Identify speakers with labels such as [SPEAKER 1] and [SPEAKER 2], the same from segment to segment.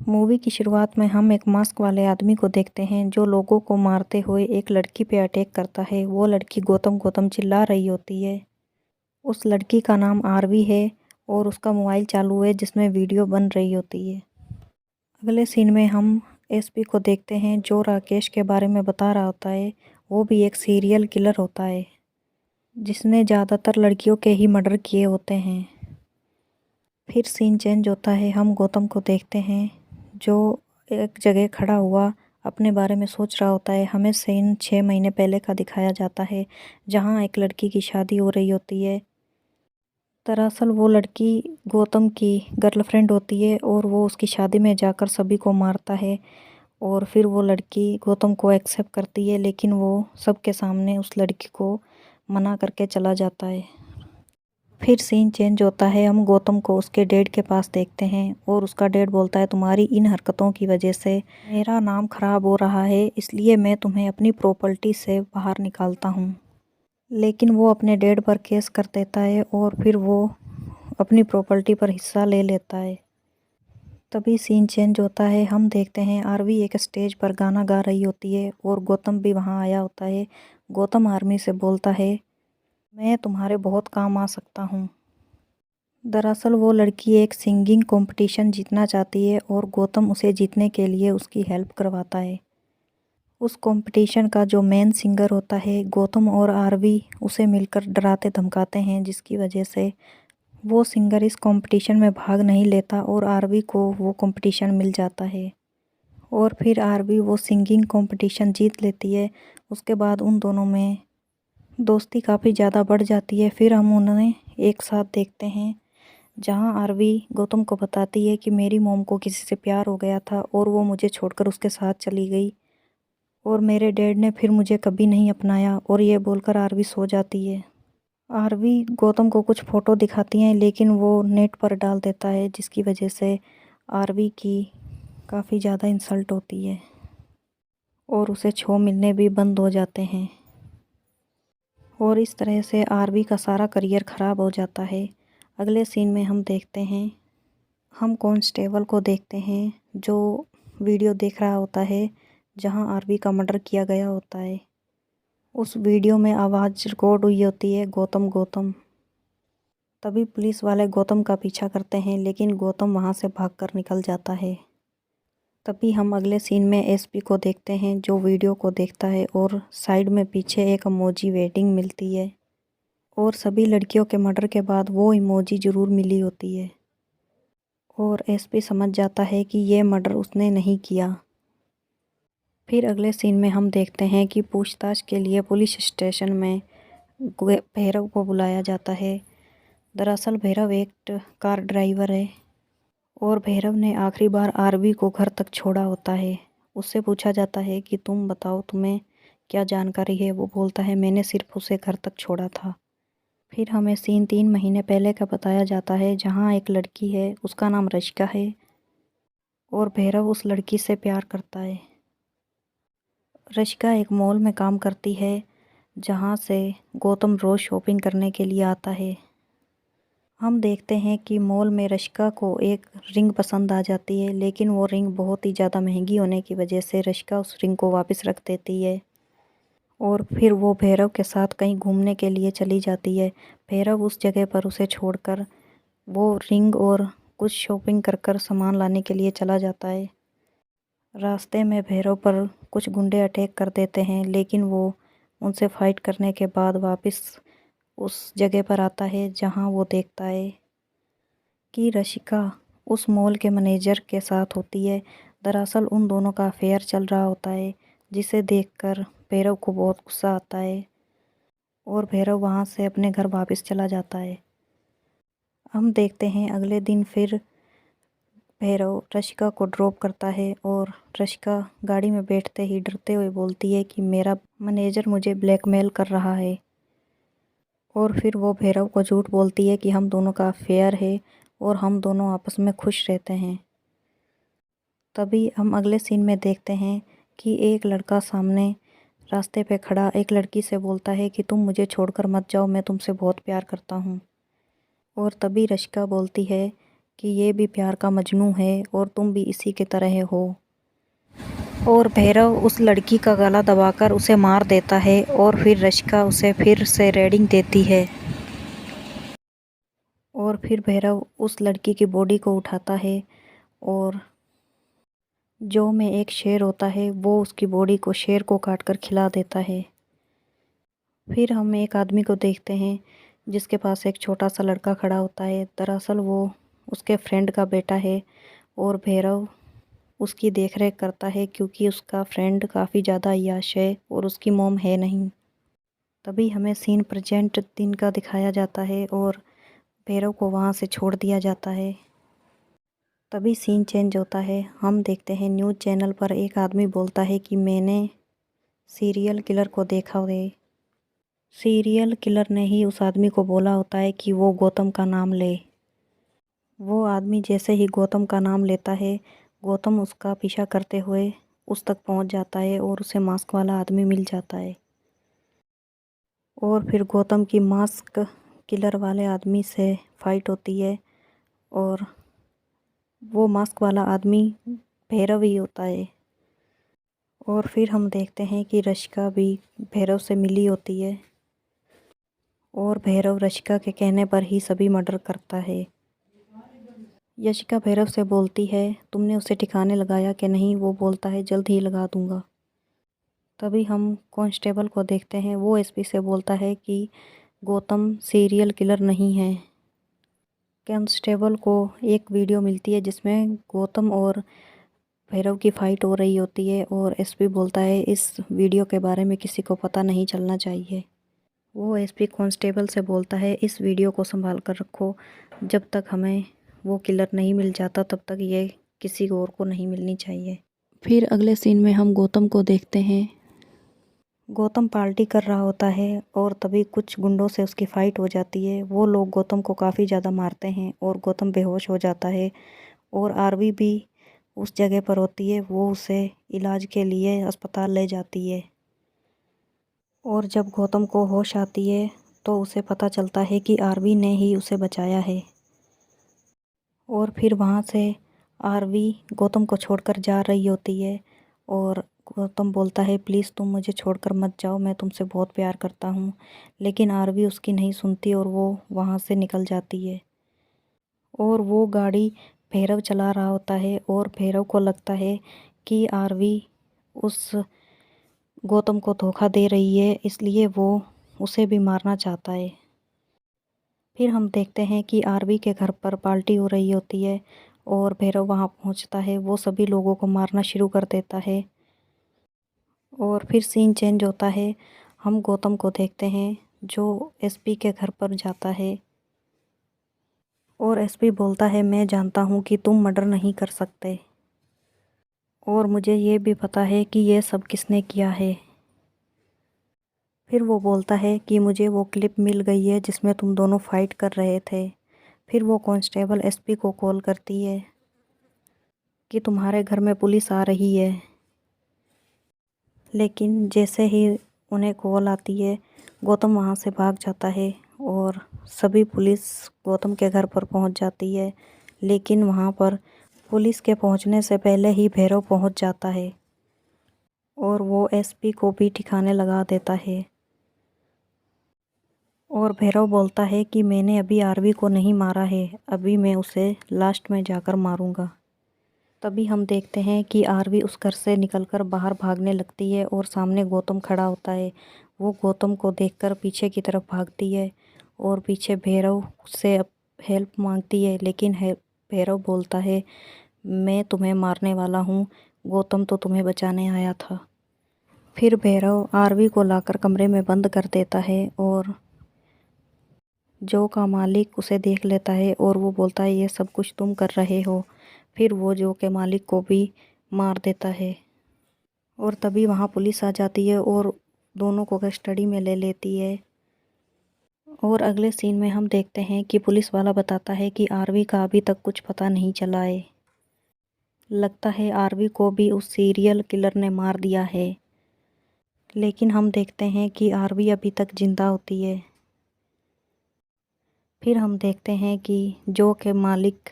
[SPEAKER 1] Movie की शुरुआत में हम एक मास्क वाले आदमी को देखते हैं जो लोगों को मारते हुए एक लड़की पे अटैक करता है। वो लड़की गौतम गौतम चिल्ला रही होती है। उस लड़की का नाम आरवी है और उसका मोबाइल चालू है जिसमें वीडियो बन रही होती है। अगले सीन में हम एसपी को देखते हैं जो राकेश के बारे में बता रहा होता है। वो भी एक सीरियल किलर होता है जिसने ज़्यादातर लड़कियों के ही मर्डर किए होते हैं। फिर सीन चेंज होता है, हम गौतम को देखते हैं जो एक जगह खड़ा हुआ अपने बारे में सोच रहा होता है। हमें सीन 6 महीने पहले का दिखाया जाता है जहां एक लड़की की शादी हो रही होती है। दरअसल वो लड़की गौतम की गर्लफ्रेंड होती है और वो उसकी शादी में जाकर सभी को मारता है। और फिर वो लड़की गौतम को एक्सेप्ट करती है लेकिन वो सबके सामने उस लड़की को मना करके चला जाता है। फिर सीन चेंज होता है, हम गौतम को उसके डैड के पास देखते हैं और उसका डैड बोलता है तुम्हारी इन हरकतों की वजह से मेरा नाम खराब हो रहा है, इसलिए मैं तुम्हें अपनी प्रॉपर्टी से बाहर निकालता हूँ। लेकिन वो अपने डैड पर केस कर देता है और फिर वो अपनी प्रॉपर्टी पर हिस्सा ले लेता है। तभी सीन चेंज होता है, हम देखते हैं आरवी एक स्टेज पर गाना गा रही होती है और गौतम भी वहाँ आया होता है। गौतम आर्मी से बोलता है मैं तुम्हारे बहुत काम आ सकता हूँ। दरअसल वो लड़की एक सिंगिंग कंपटीशन जीतना चाहती है और गौतम उसे जीतने के लिए उसकी हेल्प करवाता है। उस कंपटीशन का जो मेन सिंगर होता है, गौतम और आरवी उसे मिलकर डराते धमकाते हैं जिसकी वजह से वो सिंगर इस कंपटीशन में भाग नहीं लेता और आरवी को वो कंपटीशन मिल जाता है। और फिर आरवी वो सिंगिंग कंपटीशन जीत लेती है। उसके बाद उन दोनों में दोस्ती काफ़ी ज़्यादा बढ़ जाती है। फिर हम उन्हें एक साथ देखते हैं जहां आरवी गौतम को बताती है कि मेरी मॉम को किसी से प्यार हो गया था और वो मुझे छोड़कर उसके साथ चली गई और मेरे डैड ने फिर मुझे कभी नहीं अपनाया। और ये बोलकर आरवी सो जाती है। आरवी गौतम को कुछ फ़ोटो दिखाती हैं लेकिन वो नेट पर डाल देता है जिसकी वजह से आरवी की काफ़ी ज़्यादा इंसल्ट होती है और उसे शो मिलने भी बंद हो जाते हैं। और इस तरह से आरवी का सारा करियर ख़राब हो जाता है। अगले सीन में हम देखते हैं, हम कांस्टेबल को देखते हैं जो वीडियो देख रहा होता है जहां आरवी का मर्डर किया गया होता है। उस वीडियो में आवाज़ रिकॉर्ड हुई होती है गौतम गौतम। तभी पुलिस वाले गौतम का पीछा करते हैं लेकिन गौतम वहां से भागकर निकल जाता है। तभी हम अगले सीन में एसपी को देखते हैं जो वीडियो को देखता है और साइड में पीछे एक इमोजी वेटिंग मिलती है और सभी लड़कियों के मर्डर के बाद वो इमोजी ज़रूर मिली होती है। और एसपी समझ जाता है कि ये मर्डर उसने नहीं किया। फिर अगले सीन में हम देखते हैं कि पूछताछ के लिए पुलिस स्टेशन में भैरव को बुलाया जाता है। दरअसल भैरव एक कार ड्राइवर है और भैरव ने आखिरी बार आरवी को घर तक छोड़ा होता है। उससे पूछा जाता है कि तुम बताओ तुम्हें क्या जानकारी है। वो बोलता है मैंने सिर्फ उसे घर तक छोड़ा था। फिर हमें सीन 3 महीने पहले का बताया जाता है जहाँ एक लड़की है, उसका नाम रशिका है और भैरव उस लड़की से प्यार करता है। रशिका एक मॉल में काम करती है जहाँ से गौतम रोज़ शॉपिंग करने के लिए आता है। हम देखते हैं कि मॉल में रशिका को एक रिंग पसंद आ जाती है लेकिन वो रिंग बहुत ही ज़्यादा महंगी होने की वजह से रशिका उस रिंग को वापस रख देती है और फिर वो भैरव के साथ कहीं घूमने के लिए चली जाती है। भैरव उस जगह पर उसे छोड़कर वो रिंग और कुछ शॉपिंग कर कर सामान लाने के लिए चला जाता है। रास्ते में भैरव पर कुछ गुंडे अटैक कर देते हैं लेकिन वो उनसे फाइट करने के बाद वापस उस जगह पर आता है जहां वो देखता है कि रशिका उस मॉल के मैनेजर के साथ होती है। दरअसल उन दोनों का अफेयर चल रहा होता है जिसे देखकर भैरव को बहुत गुस्सा आता है और भैरव वहां से अपने घर वापस चला जाता है। हम देखते हैं अगले दिन फिर भैरव रशिका को ड्रॉप करता है और रशिका गाड़ी में बैठते ही डरते हुए बोलती है कि मेरा मैनेजर मुझे ब्लैकमेल कर रहा है। और फिर वो भैरव को झूठ बोलती है कि हम दोनों का अफेयर है और हम दोनों आपस में खुश रहते हैं। तभी हम अगले सीन में देखते हैं कि एक लड़का सामने रास्ते पे खड़ा एक लड़की से बोलता है कि तुम मुझे छोड़कर मत जाओ, मैं तुमसे बहुत प्यार करता हूँ। और तभी रशिका बोलती है कि ये भी प्यार का मजनू है और तुम भी इसी की तरह हो। और भैरव उस लड़की का गला दबाकर उसे मार देता है और फिर रश्का उसे फिर से रेडिंग देती है। और फिर भैरव उस लड़की की बॉडी को उठाता है और जो में एक शेर होता है वो उसकी बॉडी को शेर को काट कर खिला देता है। फिर हम एक आदमी को देखते हैं जिसके पास एक छोटा सा लड़का खड़ा होता है। दरअसल वो उसके फ्रेंड का बेटा है और भैरव उसकी देखरेख करता है क्योंकि उसका फ्रेंड काफ़ी ज़्यादा अय्याश है और उसकी मॉम है नहीं। तभी हमें सीन प्रेजेंट दिन का दिखाया जाता है और भैरव को वहाँ से छोड़ दिया जाता है। तभी सीन चेंज होता है। हम देखते हैं न्यूज़ चैनल पर एक आदमी बोलता है कि मैंने सीरियल किलर को देखा है। सीरियल किलर ने ही उस आदमी को बोला होता है कि वो गौतम का नाम ले। वो आदमी जैसे ही गौतम का नाम लेता है, गौतम उसका पीछा करते हुए उस तक पहुंच जाता है और उसे मास्क वाला आदमी मिल जाता है। और फिर गौतम की मास्क किलर वाले आदमी से फाइट होती है और वो मास्क वाला आदमी भैरव ही होता है। और फिर हम देखते हैं कि रश्का भी भैरव से मिली होती है और भैरव रश्का के कहने पर ही सभी मर्डर करता है। यशिका भैरव से बोलती है तुमने उसे ठिकाने लगाया कि नहीं। वो बोलता है जल्द ही लगा दूंगा। तभी हम कांस्टेबल को देखते हैं। वो एसपी से बोलता है कि गौतम सीरियल किलर नहीं है। कांस्टेबल को एक वीडियो मिलती है जिसमें गौतम और भैरव की फ़ाइट हो रही होती है और एसपी बोलता है इस वीडियो के बारे में किसी को पता नहीं चलना चाहिए। वो एसपी कांस्टेबल से बोलता है इस वीडियो को संभाल कर रखो, जब तक हमें वो किलर नहीं मिल जाता तब तक ये किसी और को नहीं मिलनी चाहिए। फिर अगले सीन में हम गौतम को देखते हैं। गौतम पार्टी कर रहा होता है और तभी कुछ गुंडों से उसकी फ़ाइट हो जाती है। वो लोग गौतम को काफ़ी ज़्यादा मारते हैं और गौतम बेहोश हो जाता है और आरवी भी उस जगह पर होती है। वो उसे इलाज के लिए अस्पताल ले जाती है और जब गौतम को होश आती है तो उसे पता चलता है कि आरवी ने ही उसे बचाया है। और फिर वहाँ से आरवी गौतम को छोड़कर जा रही होती है और गौतम बोलता है प्लीज़ तुम मुझे छोड़कर मत जाओ, मैं तुमसे बहुत प्यार करता हूँ। लेकिन आरवी उसकी नहीं सुनती और वो वहाँ से निकल जाती है। और वो गाड़ी भैरव चला रहा होता है और भैरव को लगता है कि आरवी उस गौतम को धोखा दे रही है, इसलिए वो उसे भी मारना चाहता है। फिर हम देखते हैं कि आरवी के घर पर पार्टी हो रही होती है और भैरव वहाँ पहुँचता है। वो सभी लोगों को मारना शुरू कर देता है और फिर सीन चेंज होता है। हम गौतम को देखते हैं जो एसपी के घर पर जाता है और एसपी बोलता है मैं जानता हूँ कि तुम मर्डर नहीं कर सकते और मुझे ये भी पता है कि ये सब किसने किया है। फिर वो बोलता है कि मुझे वो क्लिप मिल गई है जिसमें तुम दोनों फाइट कर रहे थे। फिर वो कांस्टेबल एसपी को कॉल करती है कि तुम्हारे घर में पुलिस आ रही है। लेकिन जैसे ही उन्हें कॉल आती है गौतम वहाँ से भाग जाता है और सभी पुलिस गौतम के घर पर पहुँच जाती है। लेकिन वहाँ पर पुलिस के पहुँचने से पहले ही भैरव पहुँच जाता है और वो एसपी को भी ठिकाने लगा देता है। और भैरव बोलता है कि मैंने अभी आरवी को नहीं मारा है, अभी मैं उसे लास्ट में जाकर मारूंगा। तभी हम देखते हैं कि आरवी उस घर से निकलकर बाहर भागने लगती है और सामने गौतम खड़ा होता है। वो गौतम को देखकर पीछे की तरफ भागती है और पीछे भैरव से हेल्प मांगती है। लेकिन भैरव बोलता है मैं तुम्हें मारने वाला हूँ, गौतम तो तुम्हें बचाने आया था। फिर भैरव आरवी को लाकर कमरे में बंद कर देता है और जो का मालिक उसे देख लेता है और वो बोलता है ये सब कुछ तुम कर रहे हो। फिर वो जो के मालिक को भी मार देता है और तभी वहाँ पुलिस आ जाती है और दोनों को कस्टडी में ले लेती है। और अगले सीन में हम देखते हैं कि पुलिस वाला बताता है कि आरवी का अभी तक कुछ पता नहीं चला है। लगता है आरवी को भी उस सीरियल किलर ने मार दिया है। लेकिन हम देखते हैं कि आरवी अभी तक जिंदा होती है। फिर हम देखते हैं कि जो के मालिक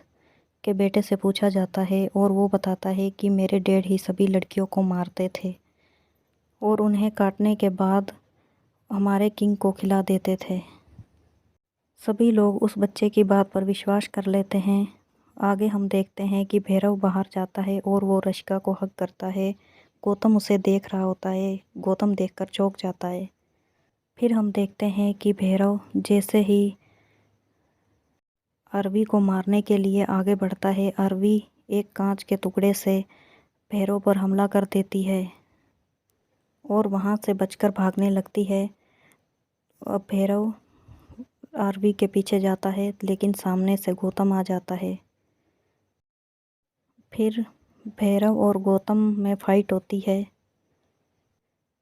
[SPEAKER 1] उसके बेटे से पूछा जाता है और वो बताता है कि मेरे डैड ही सभी लड़कियों को मारते थे और उन्हें काटने के बाद हमारे किंग को खिला देते थे। सभी लोग उस बच्चे की बात पर विश्वास कर लेते हैं। आगे हम देखते हैं कि भैरव बाहर जाता है और वो रशिका को हग करता है। गौतम उसे देख रहा होता है। गौतम देखकर चौंक जाता है। फिर हम देखते हैं कि भैरव जैसे ही आरवी को मारने के लिए आगे बढ़ता है, आरवी एक कांच के टुकड़े से भैरव पर हमला कर देती है और वहां से बचकर भागने लगती है। अब भैरव आरवी के पीछे जाता है, लेकिन सामने से गौतम आ जाता है। फिर भैरव और गौतम में फाइट होती है।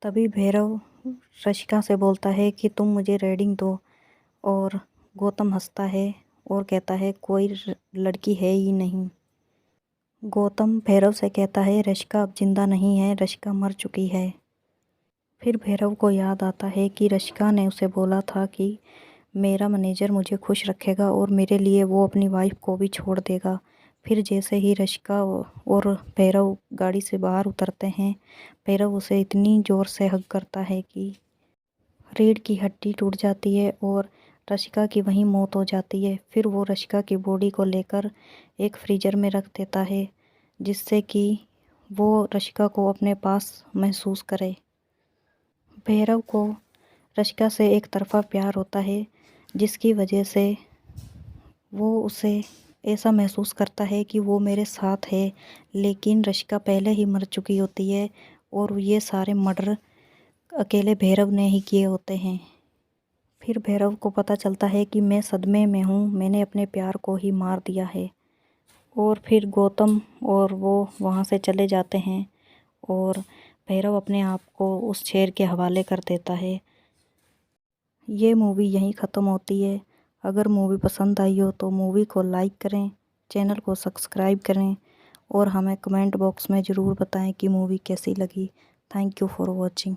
[SPEAKER 1] तभी भैरव रशिका से बोलता है कि तुम मुझे रेडिंग दो, और गौतम हंसता है और कहता है कोई लड़की है ही नहीं। गौतम भैरव से कहता है रशिका अब जिंदा नहीं है, रशिका मर चुकी है। फिर भैरव को याद आता है कि रशिका ने उसे बोला था कि मेरा मैनेजर मुझे खुश रखेगा और मेरे लिए वो अपनी वाइफ को भी छोड़ देगा। फिर जैसे ही रशिका और भैरव गाड़ी से बाहर उतरते हैं, भैरव उसे इतनी ज़ोर से हग करता है कि रीढ़ की हड्डी टूट जाती है और रशिका की वहीं मौत हो जाती है। फिर वो रशिका की बॉडी को लेकर एक फ्रीज़र में रख देता है, जिससे कि वो रशिका को अपने पास महसूस करे। भैरव को रशिका से एक तरफ़ा प्यार होता है, जिसकी वजह से वो उसे ऐसा महसूस करता है कि वो मेरे साथ है, लेकिन रशिका पहले ही मर चुकी होती है और ये सारे मर्डर अकेले भैरव ने ही किए होते हैं। फिर भैरव को पता चलता है कि मैं सदमे में हूँ, मैंने अपने प्यार को ही मार दिया है। और फिर गौतम और वो वहाँ से चले जाते हैं और भैरव अपने आप को उस शेर के हवाले कर देता है। ये मूवी यहीं ख़त्म होती है। अगर मूवी पसंद आई हो तो मूवी को लाइक करें, चैनल को सब्सक्राइब करें और हमें कमेंट बॉक्स में ज़रूर बताएं कि मूवी कैसी लगी। Thank you for watching.